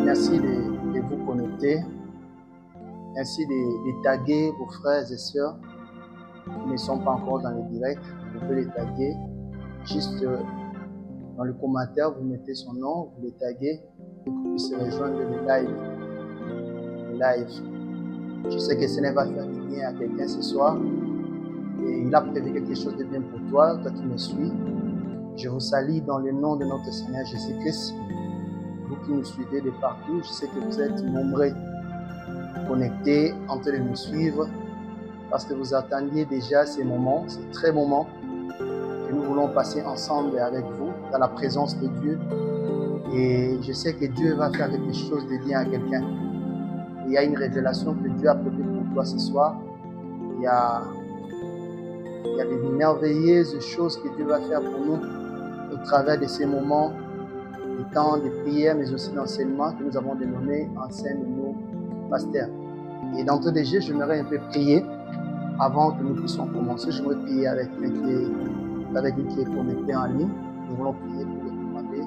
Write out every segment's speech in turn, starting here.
Merci de vous connecter. Merci de taguer vos frères et sœurs qui ne sont pas encore dans le direct. Vous pouvez les taguer. Juste dans le commentaire, vous mettez son nom, vous les taguez et qu'on puisse rejoindre le live. Je sais que Seigneur va faire du bien à quelqu'un ce soir. Et il a prévu quelque chose de bien pour toi, toi qui me suis. Je vous salue dans le nom de notre Seigneur Jésus-Christ. Vous qui nous suivez de partout, je sais que vous êtes nombreux connectés, en train de nous suivre, parce que vous attendiez déjà ces moments, ces très moments que nous voulons passer ensemble avec vous, dans la présence de Dieu. Et je sais que Dieu va faire quelque chose de bien à quelqu'un. Il y a une révélation que Dieu a prévue pour toi ce soir. Il y a des merveilleuses choses que Dieu va faire pour nous au travers de ces moments, des temps de prière, mais aussi d'enseignement que nous avons dénommé Enseigne nos pasteurs. Et d'entrée de jeu, j'aimerais un peu prier avant que nous puissions commencer. Je voudrais prier avec nous qui est connecté en ligne. Nous voulons prier pour recommander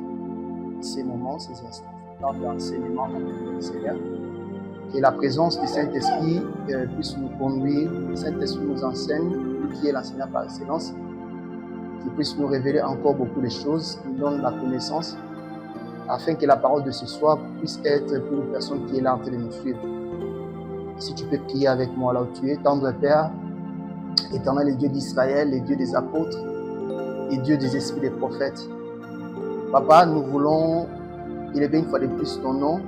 ces moments, ces instants, temps d'enseignement dans le Seigneur. Que la présence du Saint-Esprit puisse nous conduire, que le Saint-Esprit nous enseigne, lui qui est l'enseignant par excellence, qu'il puisse nous révéler encore beaucoup de choses, nous donne la connaissance, afin que la parole de ce soir puisse être pour une personne qui est là en train de nous suivre. Si tu peux prier avec moi là où tu es, tendre Père, éternel Dieu d'Israël, le Dieu des apôtres et Dieu des esprits des prophètes. Papa, nous voulons élever une fois de plus ton nom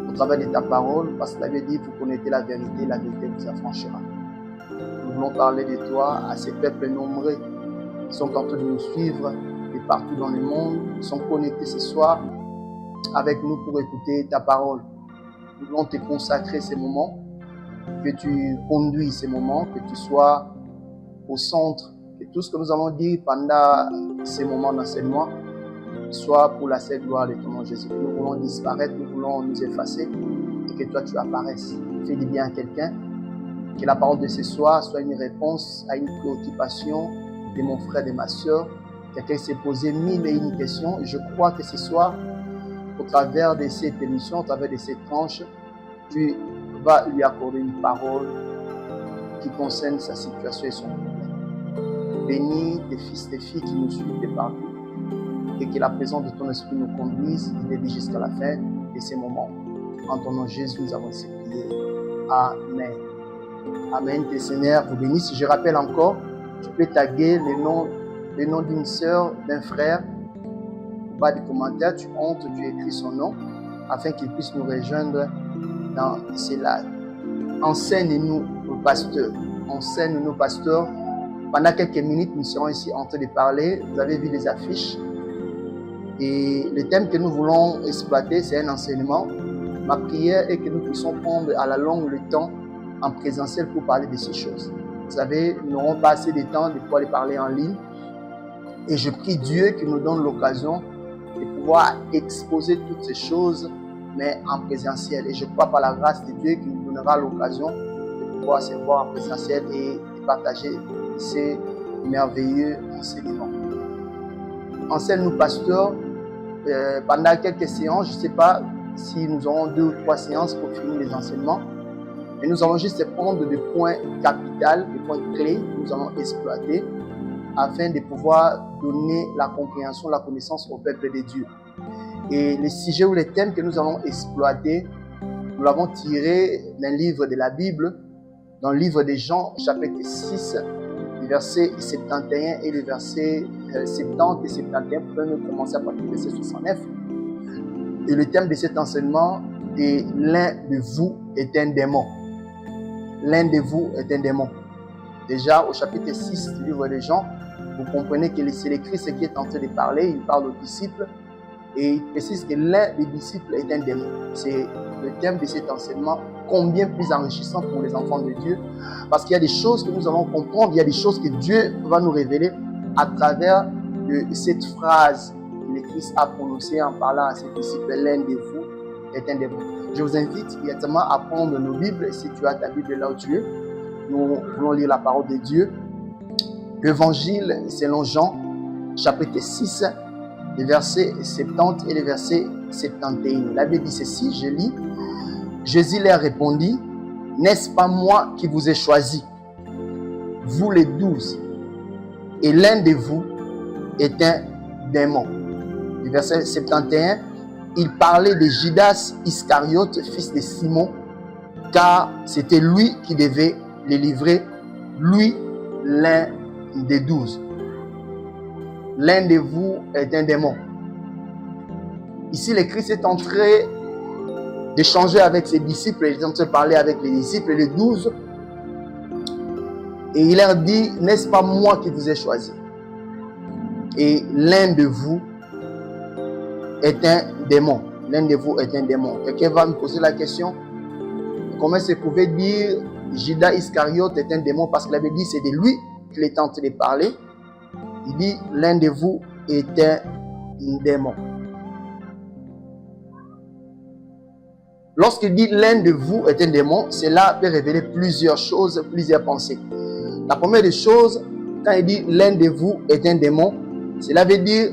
au travers de ta parole, parce que la Bible dit, vous connaissez la vérité vous affranchira. Nous voulons parler de toi à ces peuples nombreux qui sont en train de nous suivre de partout dans le monde, qui sont connectés ce soir avec nous pour écouter ta parole. Nous voulons te consacrer ces moments, que tu conduis ces moments, que tu sois au centre, que tout ce que nous allons dire pendant ces moments d'enseignement soit pour la seule gloire de ton nom Jésus. Nous voulons disparaître, nous voulons nous effacer et que toi tu apparaisses. Fais du bien à quelqu'un, que la parole de ce soir soit une réponse à une préoccupation de mon frère, de ma soeur. Quelqu'un s'est posé 1001 questions. Je crois que ce soir, au travers de cette émission, au travers de cette tranche, tu vas lui accorder une parole qui concerne sa situation et son problème. Bénis tes fils, tes filles qui nous suivent de partout et que la présence de ton esprit nous conduise et nous jusqu'à la fin de ces moments. En ton nom Jésus, nous avons ainsi prié. Amen. Amen. Que le Seigneur vous bénisse. Je rappelle encore, tu peux taguer le nom d'une sœur, d'un frère. Au bas des commentaires, tu entres, tu écris son nom afin qu'il puisse nous rejoindre dans ces lives. Enseigne-nous nos pasteurs. Enseigne nos pasteurs. Pendant quelques minutes, nous serons ici en train de parler. Vous avez vu les affiches. Et le thème que nous voulons exploiter, c'est un enseignement. Ma prière est que nous puissions prendre à la longue le temps en présentiel pour parler de ces choses. Vous savez, nous n'aurons pas assez de temps de pouvoir les parler en ligne. Et je prie Dieu qu'il nous donne l'occasion de pouvoir exposer toutes ces choses, mais en présentiel. Et je crois par la grâce de Dieu qu'il nous donnera l'occasion de pouvoir se voir en présentiel et de partager ces merveilleux enseignements. Enseigne-nous, pasteur, pendant quelques séances. Je ne sais pas si nous aurons 2 ou 3 séances pour finir les enseignements. Mais nous allons juste prendre des points capitaux, des points clés que nous allons exploiter afin de pouvoir donner la compréhension, la connaissance au peuple de Dieu. Et les sujets ou les thèmes que nous allons exploiter, nous l'avons tiré d'un livre de la Bible, dans le livre de Jean, chapitre 6, les versets 71 et les versets 70 et 71. Pour nous commencer à partir du verset 69. Et le thème de cet enseignement est « L'un de vous est un démon ». L'un de vous est un démon. Déjà, au chapitre 6 du livre de Jean, vous comprenez que c'est le Christ qui est en train de parler. Il parle aux disciples et il précise que l'un des disciples est un démon. C'est le thème de cet enseignement, combien plus enrichissant pour les enfants de Dieu. Parce qu'il y a des choses que nous allons comprendre, il y a des choses que Dieu va nous révéler à travers cette phrase que le Christ a prononcée en parlant à ses disciples. L'un de vous est un démon. Je vous invite immédiatement à prendre nos Bibles, si tu as ta Bible là où tu es. Nous voulons lire la parole de Dieu. L'évangile selon Jean, chapitre 6, les versets 70 et les versets 71. La Bible dit ceci, je lis. Jésus leur répondit, n'est-ce pas moi qui vous ai choisi, vous les 12, et l'un de vous est un démon. Le verset 71, il parlait de Judas Iscariote, fils de Simon, car c'était lui qui devait les livrer, lui, l'un des 12. L'un de vous est un démon. Ici, le Christ est en train d'échanger avec ses disciples, il est en train de parler avec les disciples, les 12, et il leur dit, n'est-ce pas moi qui vous ai choisi? Et l'un de vous est un démon. L'un de vous est un démon. Quelqu'un va me poser la question, comment se pouvait dire Judas Iscariote est un démon? Parce qu'il avait dit c'est de lui qu'il est en train de parler. Il dit l'un de vous est un démon. Lorsqu'il dit l'un de vous est un démon, cela peut révéler plusieurs choses, plusieurs pensées. La première des choses, quand il dit l'un de vous est un démon, cela veut dire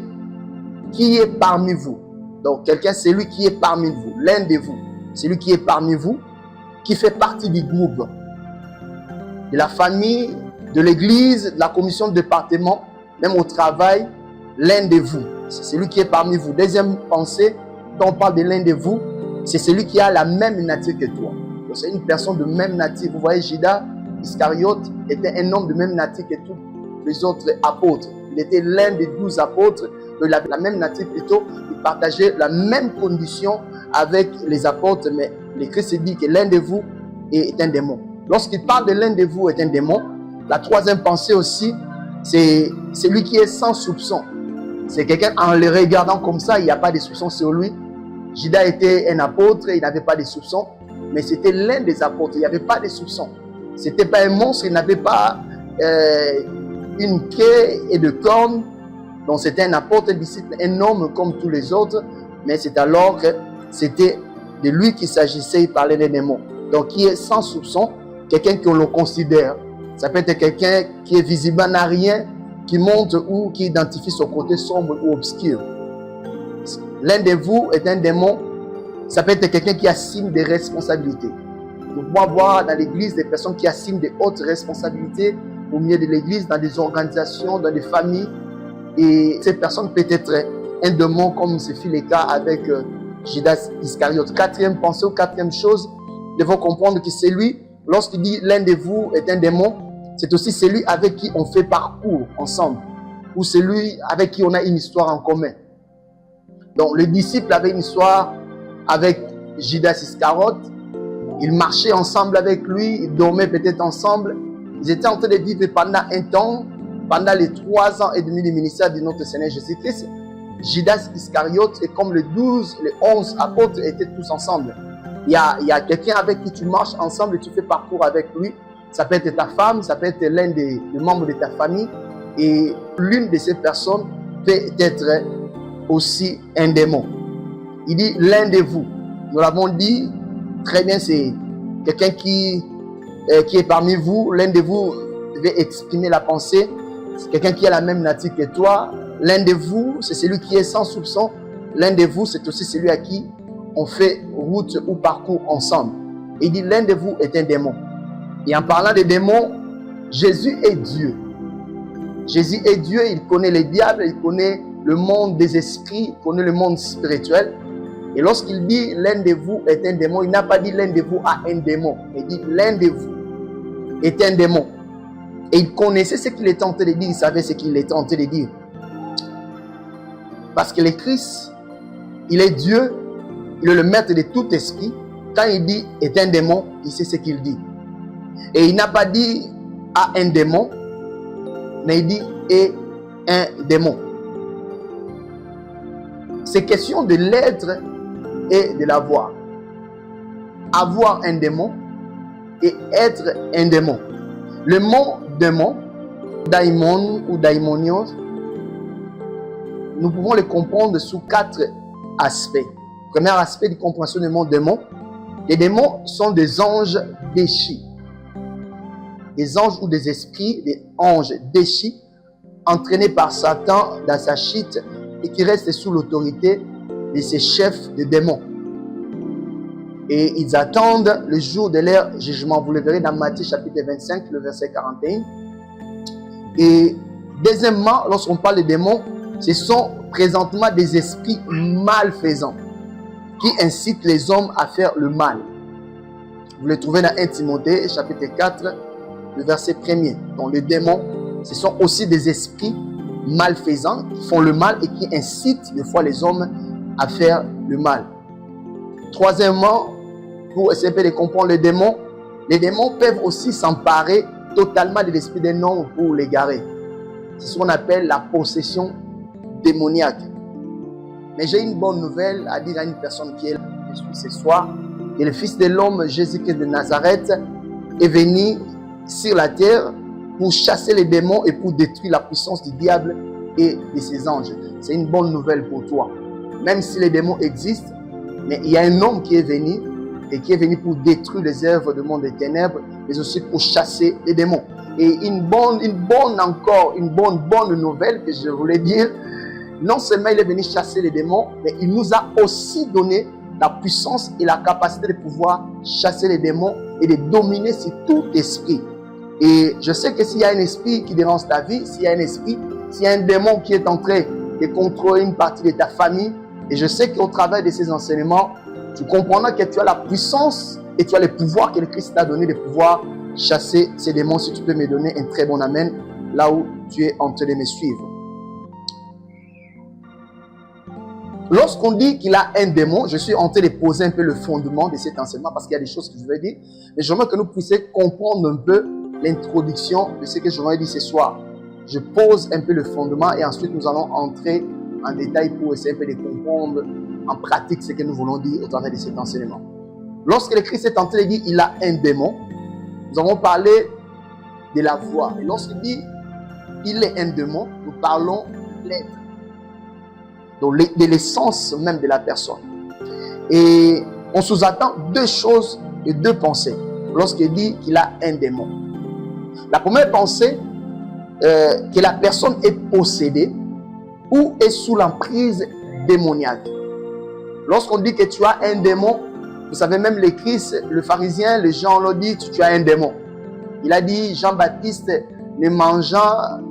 qui est parmi vous. Donc quelqu'un, c'est lui qui est parmi vous. L'un de vous, c'est lui qui est parmi vous, qui fait partie du groupe, de la famille, de l'église, de la commission de département, même au travail, l'un de vous. C'est celui qui est parmi vous. Deuxième pensée, quand on parle de l'un de vous, c'est celui qui a la même nature que toi. Donc c'est une personne de même nature. Vous voyez, Judas Iscariote était un homme de même nature que tous les autres apôtres. Il était l'un des 12 apôtres, de la même nature plutôt. Il partageait la même condition avec les apôtres, mais le Christ dit que l'un de vous est un démon. Lorsqu'il parle de l'un de vous est un démon, la troisième pensée aussi, c'est celui qui est sans soupçon. C'est quelqu'un, en le regardant comme ça, il n'y a pas de soupçon sur lui. Judas était un apôtre, il n'avait pas de soupçon, mais c'était l'un des apôtres, il n'y avait pas de soupçon. Ce n'était pas un monstre, il n'avait pas une queue et de cornes. Donc c'était un apôtre, un disciple, un homme comme tous les autres, mais c'est alors que c'était de lui qu'il s'agissait, il parlait des démons. Donc qui est sans soupçon, quelqu'un qu'on le considère. Ça peut être quelqu'un qui est visible, n'a rien, qui montre ou qui identifie son côté sombre ou obscur. L'un de vous est un démon, ça peut être quelqu'un qui assume des responsabilités. Nous pouvons voir dans l'église des personnes qui assument des hautes responsabilités au milieu de l'église, dans des organisations, dans des familles. Et cette personne peut être un démon, comme ce fut le cas avec Judas Iscariote. Quatrième pensée ou quatrième chose, nous devons comprendre que c'est lui, lorsqu'il dit l'un de vous est un démon, c'est aussi celui avec qui on fait parcours ensemble, ou celui avec qui on a une histoire en commun. Donc le disciple avait une histoire avec Judas Iscariote, ils marchaient ensemble avec lui, ils dormaient peut-être ensemble, ils étaient en train de vivre pendant un temps, pendant les 3 ans et demi du ministère de notre Seigneur Jésus-Christ. Judas Iscariote, et comme les 12, les 11 apôtres étaient tous ensemble. Il y a quelqu'un avec qui tu marches ensemble et tu fais parcours avec lui. Ça peut être ta femme, ça peut être l'un des membres de ta famille. Et l'une de ces personnes peut être aussi un démon. Il dit l'un de vous. Nous l'avons dit très bien, c'est quelqu'un qui est parmi vous. L'un de vous devait exprimer la pensée. C'est quelqu'un qui a la même nature que toi. L'un de vous, c'est celui qui est sans soupçon. L'un de vous, c'est aussi celui à qui on fait route ou parcours ensemble. Il dit l'un de vous est un démon. Et en parlant des démons, Jésus est Dieu. Jésus est Dieu, il connaît les diables, il connaît le monde des esprits, il connaît le monde spirituel. Et lorsqu'il dit l'un de vous est un démon, il n'a pas dit l'un de vous a un démon. Il dit l'un de vous est un démon. Et il connaissait ce qu'il était en train de dire, il savait ce qu'il était en train de dire. Parce que le Christ, il est Dieu, il est le maître de tout esprit. Quand il dit est un démon, il sait ce qu'il dit. Et il n'a pas dit a un démon, mais il dit est un démon. C'est question de l'être et de l'avoir. Avoir un démon et être un démon. Le mot démon, daimon ou daimonios, nous pouvons le comprendre sous 4 aspects. Premier aspect de compréhension du mot démon. Les démons sont des anges déchus. Des anges ou des esprits, des anges déchus, entraînés par Satan dans sa chute et qui restent sous l'autorité de ces chefs de démons. Et ils attendent le jour de leur jugement. Vous le verrez dans Matthieu chapitre 25, le verset 41. Et deuxièmement, lorsqu'on parle de démons, ce sont présentement des esprits malfaisants qui incitent les hommes à faire le mal. Vous le trouvez dans 1 Timothée chapitre 4, le verset 1er. Donc les démons, ce sont aussi des esprits malfaisants qui font le mal et qui incitent des fois les hommes à faire le mal. Troisièmement, pour essayer de comprendre les démons peuvent aussi s'emparer totalement de l'esprit d'un homme pour l'égarer. C'est ce qu'on appelle la possession démoniaque. Mais j'ai une bonne nouvelle à dire à une personne qui est là ce soir, que le Fils de l'homme, Jésus-Christ de Nazareth, est venu sur la terre pour chasser les démons et pour détruire la puissance du diable et de ses anges. C'est une bonne nouvelle pour toi. Même si les démons existent, mais il y a un homme qui est venu et qui est venu pour détruire les œuvres du monde des ténèbres, mais aussi pour chasser les démons. Et une bonne nouvelle que je voulais dire, non seulement il est venu chasser les démons, mais il nous a aussi donné la puissance et la capacité de pouvoir chasser les démons et de dominer sur tout esprit. Et je sais que s'il y a un esprit qui dérange ta vie, s'il y a un démon qui est en train de contrôler une partie de ta famille, et je sais qu'au travers de ces enseignements, tu comprendras que tu as la puissance et tu as le pouvoir que le Christ t'a donné de pouvoir chasser ces démons. Si tu peux me donner un très bon amen, là où tu es en train de me suivre. Lorsqu'on dit qu'il a un démon, je suis en train de poser un peu le fondement de cet enseignement parce qu'il y a des choses que je vais dire. Mais j'aimerais que nous puissions comprendre un peu l'introduction de ce que je vais dire ce soir. Je pose un peu le fondement et ensuite nous allons entrer en détail pour essayer un peu de comprendre en pratique ce que nous voulons dire au travers de cet enseignement. Lorsque le Christ est en train de dire qu'il a un démon, nous avons parlé de la voix. Et lorsqu'il dit il est un démon, nous parlons de l'être. Donc de l'essence même de la personne. Et on sous-attend 2 choses et 2 pensées lorsqu'il dit qu'il a un démon. La première pensée, que la personne est possédée ou est sous l'emprise démoniaque. Lorsqu'on dit que tu as un démon, vous savez même le Christ, le pharisien, les gens l'ont dit, tu as un démon. Il a dit, Jean-Baptiste, ne mangeant,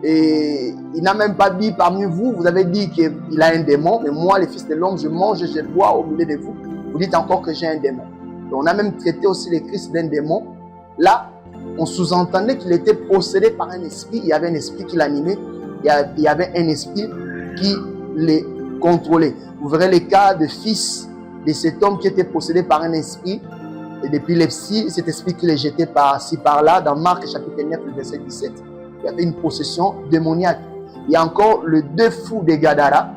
et il n'a même pas dit parmi vous, vous avez dit qu'il a un démon, mais moi, le Fils de l'homme, je mange et je bois au milieu de vous. Vous dites encore que j'ai un démon. Donc, on a même traité aussi le Christ d'un démon. Là, on sous-entendait qu'il était possédé par un esprit. Il y avait un esprit qui l'animait. Il y avait un esprit qui les contrôlait. Vous verrez le cas de fils de cet homme qui était possédé par un esprit et d'épilepsie. Cet esprit qui les jetait par-ci, par-là. Dans Marc chapitre 9, verset 17. Il y avait une possession démoniaque. Il y a encore les 2 fous de Gadara.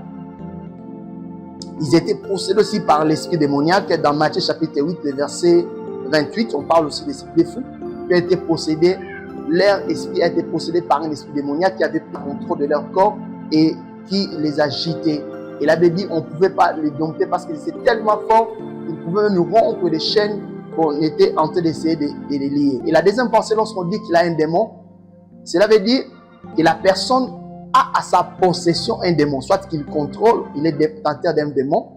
Ils étaient possédés aussi par l'esprit démoniaque. Dans Matthieu chapitre 8, verset 28, on parle aussi des fous qui ont été possédés. Leur esprit a été possédé par un esprit démoniaque qui avait pris le contrôle de leur corps et qui les agitait. Et la Bible dit qu'on ne pouvait pas les dompter parce qu'ils étaient tellement forts qu'ils pouvaient nous rompre les chaînes qu'on était en train d'essayer de les lier. Et la deuxième pensée, lorsqu'on dit qu'il a un démon, cela veut dire que la personne a à sa possession un démon, soit qu'il contrôle, il est détenteur d'un démon.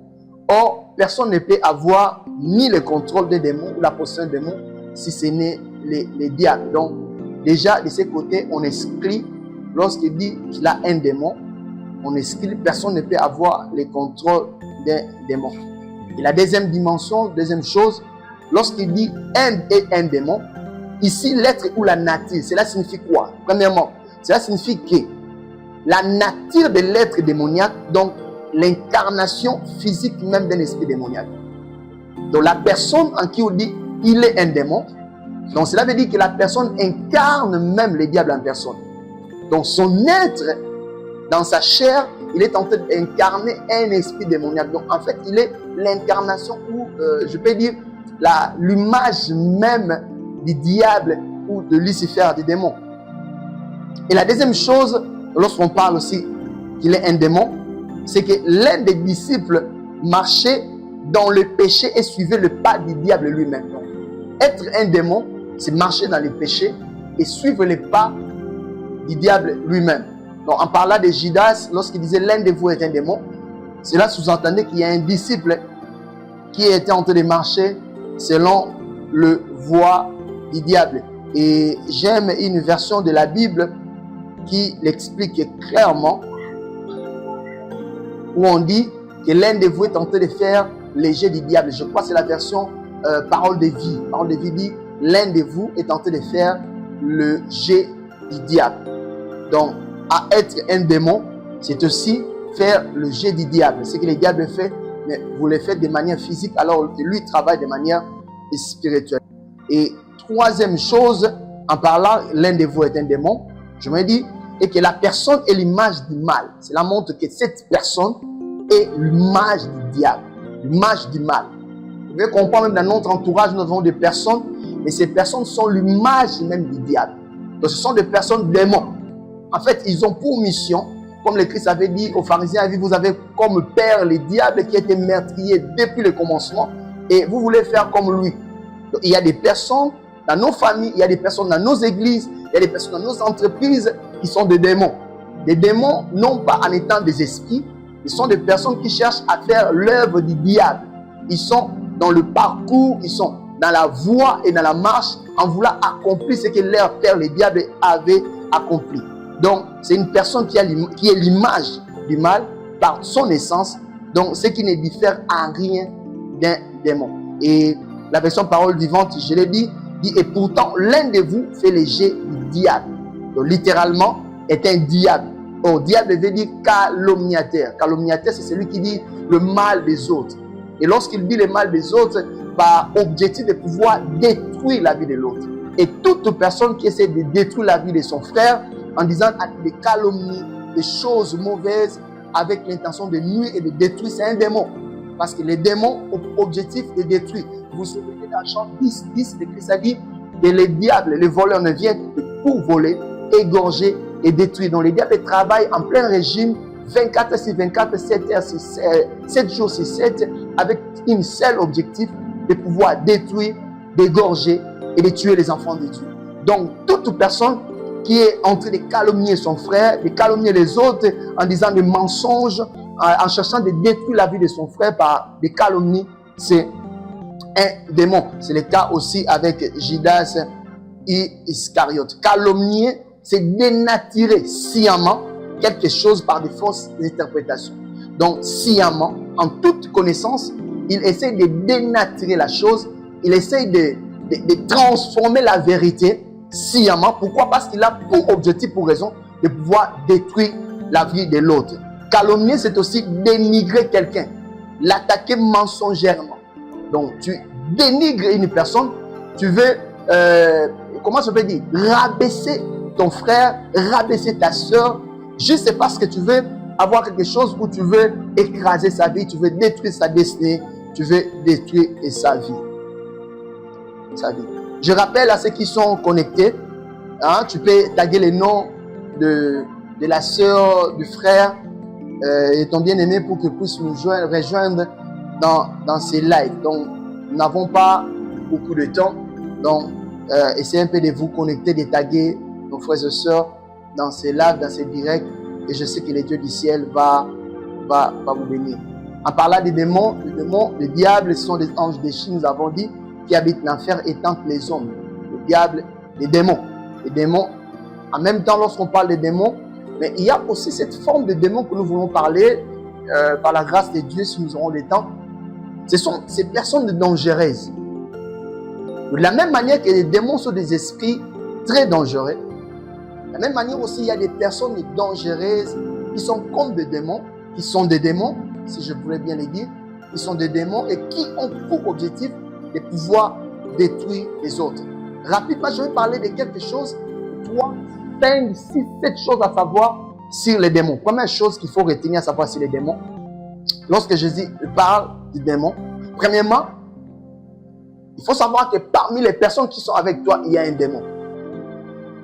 Or, personne ne peut avoir ni le contrôle des démons ou la possession d'un démon si ce n'est les diables. Donc, déjà, de ce côté, on exclut, lorsqu'il dit qu'il a un démon, on exclut, personne ne peut avoir le contrôle d'un démon. Et la deuxième dimension, deuxième chose, lorsqu'il dit un démon, ici, l'être ou la nature, cela signifie quoi? Premièrement, cela signifie que la nature de l'être démoniaque, donc l'incarnation physique même d'un esprit démoniaque. Donc la personne en qui on dit il est un démon, Donc cela veut dire que la personne incarne même le diable en personne. Donc son être, dans sa chair, il est en train d'incarner un esprit démoniaque. Donc en fait, il est l'incarnation ou, je peux dire, l'image même du diable ou de Lucifer, du démon. Et la deuxième chose, lorsqu'on parle aussi qu'il est un démon, c'est que l'un des disciples marchait dans le péché et suivait le pas du diable lui-même. Donc, être un démon, c'est marcher dans le péché et suivre les pas du diable lui-même. Donc, en parlant de Judas, lorsqu'il disait l'un de vous est un démon, cela sous-entendait qu'il y a un disciple qui était en train de marcher selon le voie du diable. Et j'aime une version de la Bible qui l'explique clairement, où on dit que l'un de vous est en train de faire les jets du diable. Je crois que c'est la version Parole de vie. Parole de vie dit, l'un de vous est en train de faire le jet du diable. Donc, à être un démon, c'est aussi faire le jet du diable. Ce que le diable fait, mais vous le faites de manière physique, alors que lui travaille de manière spirituelle. Et troisième chose, en parlant, l'un de vous est un démon, je me dis, et que la personne est l'image du mal. Cela montre que cette personne est l'image du diable, l'image du mal. Vous pouvez comprendre, même dans notre entourage, nous avons des personnes, et ces personnes sont l'image même du diable. Donc ce sont des personnes démons. En fait, ils ont pour mission, comme le Christ avait dit aux pharisiens, vous avez comme père le diable qui était meurtrier depuis le commencement, et vous voulez faire comme lui. Donc, il y a des personnes dans nos familles, il y a des personnes dans nos églises, il y a des personnes dans nos entreprises qui sont des démons. Des démons, non pas en étant des esprits, ils sont des personnes qui cherchent à faire l'œuvre du diable. Ils sont dans le parcours, ils sont dans la voie et dans la marche en voulant accomplir ce que leur père, le diable, avait accompli. Donc, c'est une personne qui est l'image du mal par son essence, donc ce qui ne diffère en rien d'un démon. Et la version parole vivante, je l'ai dit, et pourtant l'un de vous fait les jets du diable. Donc littéralement est un diable. Or diable veut dire calomniateur. Calomniateur, c'est celui qui dit le mal des autres. Et lorsqu'il dit le mal des autres, par objectif de pouvoir détruire la vie de l'autre. Et toute personne qui essaie de détruire la vie de son frère en disant des calomnies, des choses mauvaises avec l'intention de nuire et de détruire, c'est un démon. Parce que les démons ont pour objectif de détruire. Vous vous souvenez dans Jean 10, le Christ a dit que les diables, les voleurs ne viennent que pour voler, égorger et détruire. Donc les diables travaillent en plein régime, 24 heures sur 24, 7 jours sur 7, avec un seul objectif de pouvoir détruire, d'égorger et de tuer les enfants de Dieu. Donc toute personne qui est en train de calomnier son frère, de calomnier les autres en disant des mensonges, en cherchant de détruire la vie de son frère par des calomnies, c'est un démon. C'est le cas aussi avec Judas et Iscariote. Calomnier, c'est dénaturer sciemment quelque chose par des fausses interprétations. Donc, sciemment, en toute connaissance, il essaie de dénaturer la chose, il essaie de transformer la vérité sciemment. Pourquoi? Parce qu'il a pour objectif, pour raison, de pouvoir détruire la vie de l'autre. Calomnier, c'est aussi dénigrer quelqu'un, l'attaquer mensongèrement. Donc, tu dénigres une personne, tu veux, comment je peux dire, rabaisser ton frère, rabaisser ta soeur, juste parce que tu veux avoir quelque chose où tu veux écraser sa vie, tu veux détruire sa destinée, tu veux détruire sa vie. Je rappelle à ceux qui sont connectés, hein, tu peux taguer les noms de la soeur, du frère et ton bien-aimé pour qu'ils puissent nous rejoindre dans ces lives. Donc, nous n'avons pas beaucoup de temps. Donc, essayez un peu de vous connecter, de taguer nos frères et sœurs dans ces lives, dans ces directs. Et je sais que les dieux du ciel va vous bénir. En parlant des démons, les diables sont des anges déchus, nous avons dit, qui habitent l'enfer et tentent les hommes. Le diable, les démons. Les démons, en même temps, lorsqu'on parle des démons, mais il y a aussi cette forme de démons que nous voulons parler, par la grâce de Dieu, si nous aurons le temps. Ce sont ces personnes dangereuses. De la même manière que les démons sont des esprits très dangereux, de la même manière aussi, il y a des personnes dangereuses qui sont comme des démons, qui sont des démons, si je voulais bien les dire, qui sont des démons et qui ont pour objectif de pouvoir détruire les autres. rapidement, je vais parler de quelque chose. 3, 5, 6, 7 choses à savoir sur les démons. Première chose qu'il faut retenir à savoir sur les démons. Lorsque Jésus parle du démon, premièrement, il faut savoir que parmi les personnes qui sont avec toi, il y a un démon.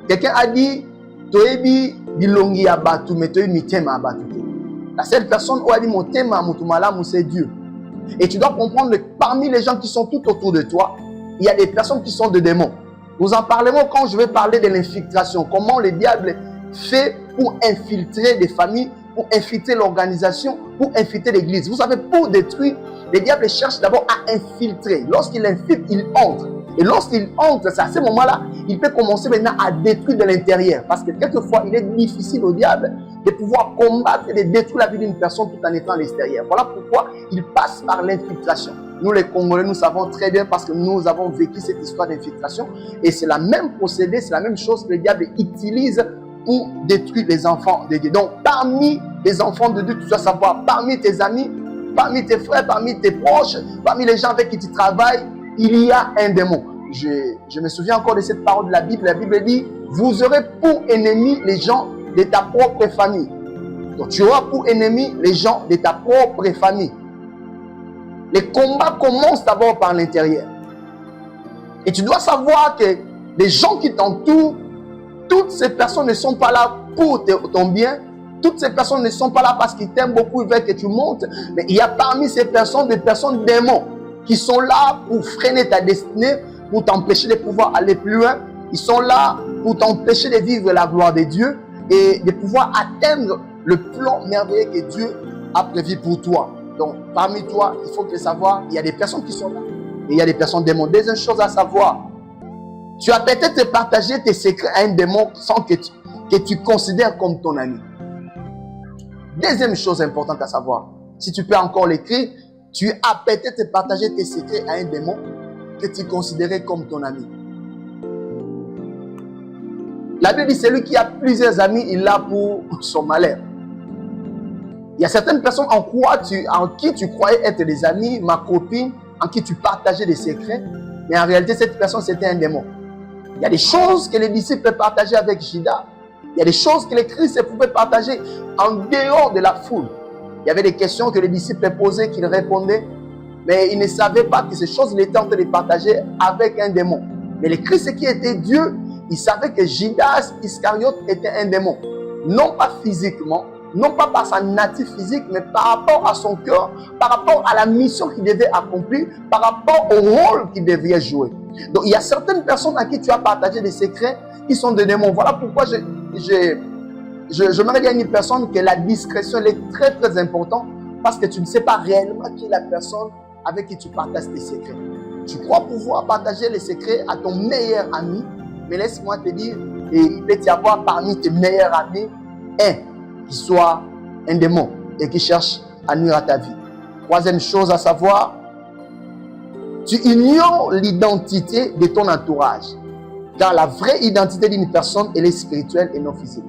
Quelqu'un a dit, Toebi bilongi abatu, mais toebi mitema abatu. La seule personne où a dit mon thème, c'est Dieu. Et tu dois comprendre que parmi les gens qui sont tout autour de toi, il y a des personnes qui sont des démons. Nous en parlerons quand je vais parler de l'infiltration. Comment le diable fait pour infiltrer des familles, pour infiltrer l'organisation, pour infiltrer l'église. Vous savez, pour détruire, le diable cherche d'abord à infiltrer. Lorsqu'il infiltre, il entre. Et lorsqu'il entre, c'est à ce moment-là, il peut commencer maintenant à détruire de l'intérieur. Parce que quelquefois, il est difficile au diable de pouvoir combattre et de détruire la vie d'une personne tout en étant à l'extérieur. Voilà pourquoi il passe par l'infiltration. Nous, les Congolais, nous savons très bien parce que nous avons vécu cette histoire d'infiltration. Et c'est la même procédé, c'est la même chose que le diable utilise pour détruire les enfants de Dieu. Donc, parmi les enfants de Dieu, tu dois savoir, parmi tes amis, parmi tes frères, parmi tes proches, parmi les gens avec qui tu travailles, il y a un démon. Je me souviens encore de cette parole de la Bible. La Bible dit, vous aurez pour ennemis les gens de ta propre famille. Donc, tu auras pour ennemis les gens de ta propre famille. Les combats commencent d'abord par l'intérieur. Et tu dois savoir que les gens qui t'entourent, toutes ces personnes ne sont pas là pour ton bien. Toutes ces personnes ne sont pas là parce qu'ils t'aiment beaucoup, ils veulent que tu montes. Mais il y a parmi ces personnes des personnes démons qui sont là pour freiner ta destinée, pour t'empêcher de pouvoir aller plus loin. Ils sont là pour t'empêcher de vivre la gloire de Dieu et de pouvoir atteindre le plan merveilleux que Dieu a prévu pour toi. Donc, parmi toi, il faut que savoir, il y a des personnes qui sont là et il y a des personnes démons. Deuxième chose à savoir, tu as peut-être partagé tes secrets à un démon sans que tu considères comme ton ami. Deuxième chose importante à savoir, si tu peux encore l'écrire, tu as peut-être partagé tes secrets à un démon que tu considérais comme ton ami. La Bible dit, celui qui a plusieurs amis, il l'a pour son malheur. Il y a certaines personnes en qui tu croyais être des amis, ma copine, en qui tu partageais des secrets, mais en réalité, cette personne, c'était un démon. Il y a des choses que les disciples partageaient avec Judas. Il y a des choses que les Christ pouvaient partager en dehors de la foule. Il y avait des questions que les disciples posaient, qu'ils répondaient, mais ils ne savaient pas que ces choses, ils étaient en train de partager avec un démon. Mais le Christ qui était Dieu, il savait que Judas Iscariote était un démon. Non pas physiquement, non pas par sa nature physique, mais par rapport à son cœur, par rapport à la mission qu'il devait accomplir, par rapport au rôle qu'il devait jouer. Donc, il y a certaines personnes à qui tu as partagé des secrets qui sont des démons. Voilà pourquoi je me dire à une personne que la discrétion elle est très très importante parce que tu ne sais pas réellement qui est la personne avec qui tu partages tes secrets. Tu crois pouvoir partager les secrets à ton meilleur ami, mais laisse-moi te dire, et il peut y avoir parmi tes meilleurs amis un qui soit un démon et qui cherche à nuire à ta vie. Troisième chose à savoir, tu ignores l'identité de ton entourage. Car la vraie identité d'une personne, elle est spirituelle et non physique.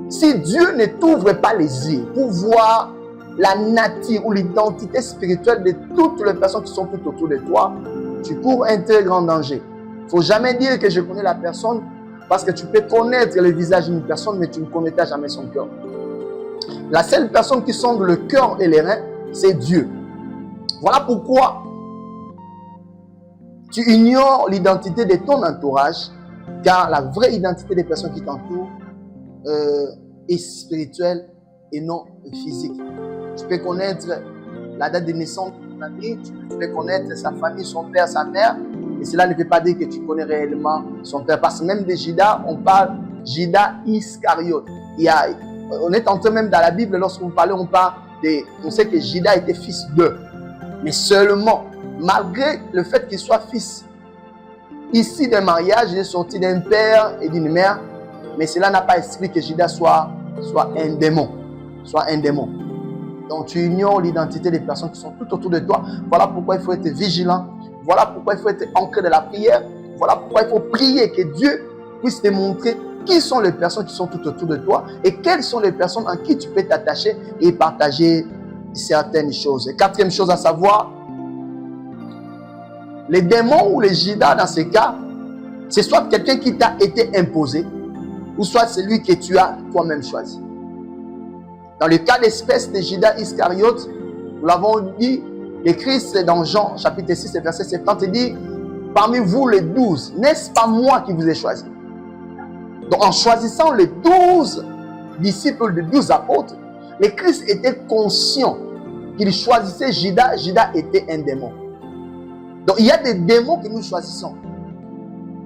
Si Dieu ne t'ouvre pas les yeux pour voir la nature ou l'identité spirituelle de toutes les personnes qui sont tout autour de toi, tu cours un très grand danger. Il ne faut jamais dire que je connais la personne parce que tu peux connaître le visage d'une personne, mais tu ne connaîtras jamais son cœur. La seule personne qui sonde le cœur et les reins, c'est Dieu. Voilà pourquoi tu ignores l'identité de ton entourage, car la vraie identité des personnes qui t'entourent est spirituelle et non physique. Tu peux connaître la date de naissance de ton ami, tu peux connaître sa famille, son père, sa mère, et cela ne veut pas dire que tu connais réellement son père. Parce que même de Judas, on parle Judas Iscariote. On est en train même dans la Bible, lorsqu'on parle, on sait que Judas était fils d'eux. Mais seulement, malgré le fait qu'il soit fils ici d'un mariage, il est sorti d'un père et d'une mère, mais cela n'a pas expliqué que Judas soit un démon. Soit un démon. Donc tu ignores l'identité des personnes qui sont tout autour de toi. Voilà pourquoi il faut être vigilant. Voilà pourquoi il faut être ancré de la prière. Voilà pourquoi il faut prier que Dieu puisse te montrer qui sont les personnes qui sont tout autour de toi et quelles sont les personnes en qui tu peux t'attacher et partager certaines choses. Et quatrième chose à savoir, les démons ou les Judas dans ces cas, C'est soit quelqu'un qui t'a été imposé, ou soit celui que tu as toi-même choisi. Dans le cas d'espèce de Judas Iscariote, nous l'avons dit, le Christ dans Jean chapitre 6, verset 70, dit, parmi vous les 12, n'est-ce pas moi qui vous ai choisi? Donc en choisissant les 12 disciples de 12 apôtres, le Christ était conscient qu'il choisissait Judas. Judas était un démon. Donc il y a des démons que nous choisissons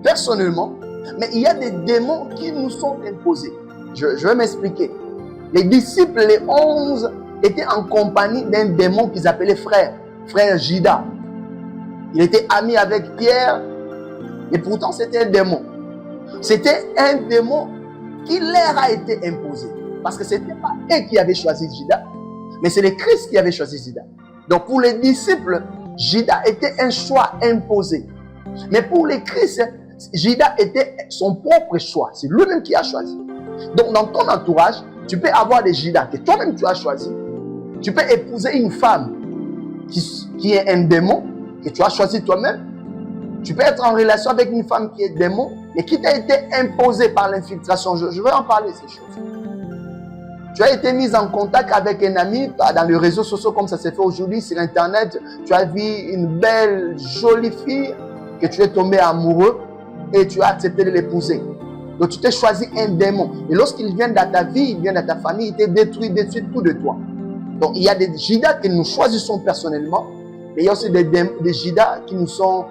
personnellement, mais il y a des démons qui nous sont imposés. Je vais m'expliquer. Les disciples, les 11, étaient en compagnie d'un démon qu'ils appelaient frère Judas. Il était ami avec Pierre, et pourtant c'était un démon. C'était un démon qui leur a été imposé. Parce que ce n'était pas eux qui avaient choisi Judas, mais c'est le Christ qui avait choisi Judas. Donc pour les disciples, Judas était un choix imposé. Mais pour les Christ, Judas était son propre choix. C'est lui-même qui a choisi. Donc dans ton entourage, tu peux avoir des Judas que toi-même tu as choisi. Tu peux épouser une femme qui est un démon, que tu as choisi toi-même. Tu peux être en relation avec une femme qui est démon, mais qui t'a été imposée par l'infiltration. Je vais en parler, ces choses. Tu as été mis en contact avec un ami dans les réseaux sociaux comme ça se fait aujourd'hui sur Internet. Tu as vu une belle, jolie fille que tu es tombé amoureux et tu as accepté de l'épouser. Donc tu t'es choisi un démon. Et lorsqu'il vient dans ta vie, il vient dans ta famille, il te détruit tout de toi. Donc il y a des Judas que nous choisissons personnellement, mais il y a aussi des Judas qui nous sont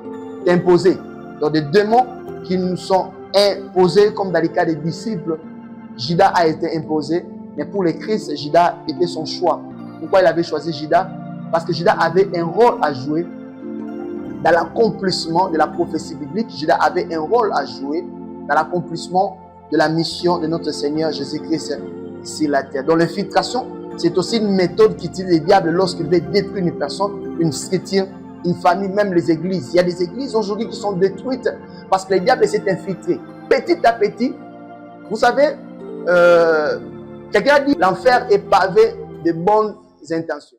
imposés. Donc des démons qui nous sont imposés, comme dans le cas des disciples. Judas a été imposé, mais pour les Christ, Judas était son choix. Pourquoi il avait choisi Judas? Parce que Judas avait un rôle à jouer dans l'accomplissement de la prophétie biblique. Judas avait un rôle à jouer dans l'accomplissement de la mission de notre Seigneur Jésus-Christ sur la terre. Donc l'infiltration, c'est aussi une méthode qu'utilise le diable lorsqu'il veut détruire une personne, une structure, une famille, même les églises. Il y a des églises aujourd'hui qui sont détruites parce que le diable s'est infiltré. Petit à petit, vous savez, quelqu'un a dit l'enfer est pavé de bonnes intentions.